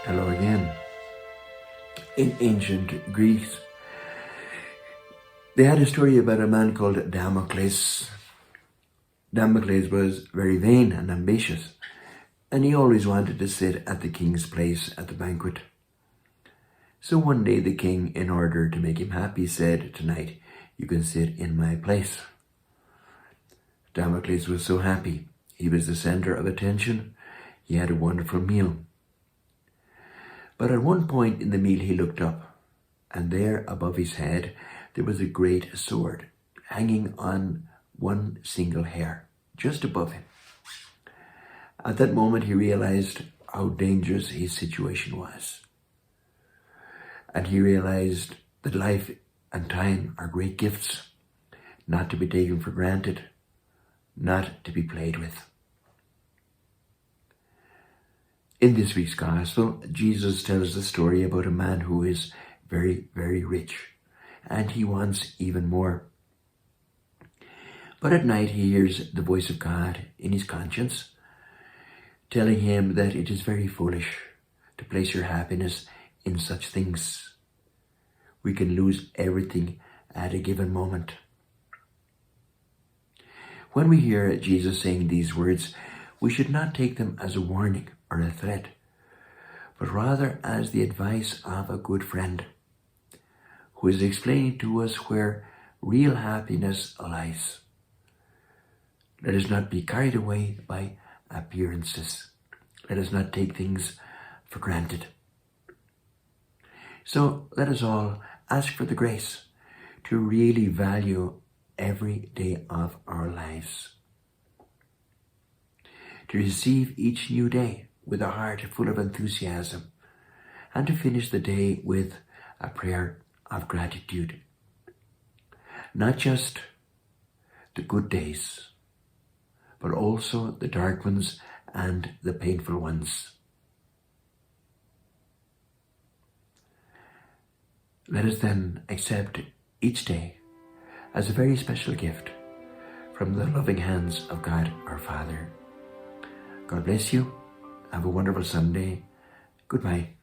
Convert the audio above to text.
Hello again. In ancient Greece, they had a story about a man called Damocles. Damocles was very vain and ambitious, and he always wanted to sit at the king's place at the banquet. So one day the king, in order to make him happy, said, "Tonight you can sit in my place." Damocles was so happy. He was the center of attention. He had a wonderful meal. But at one point in the meal he looked up, and there above his head there was a great sword hanging on one single hair, just above him. At that moment he realized how dangerous his situation was. And he realized that life and time are great gifts, not to be taken for granted, not to be played with. In this week's Gospel, Jesus tells the story about a man who is very, very rich, and he wants even more. But at night he hears the voice of God in his conscience, telling him that it is very foolish to place your happiness in such things. We can lose everything at a given moment. When we hear Jesus saying these words, we should not take them as a warning or a threat, but rather as the advice of a good friend who is explaining to us where real happiness lies. Let us not be carried away by appearances. Let us not take things for granted. So let us all ask for the grace to really value every day of our lives, to receive each new day with a heart full of enthusiasm, and to finish the day with a prayer of gratitude. Not just the good days, but also the dark ones and the painful ones. Let us then accept each day as a very special gift from the loving hands of God our Father. God bless you. Have a wonderful Sunday. Goodbye.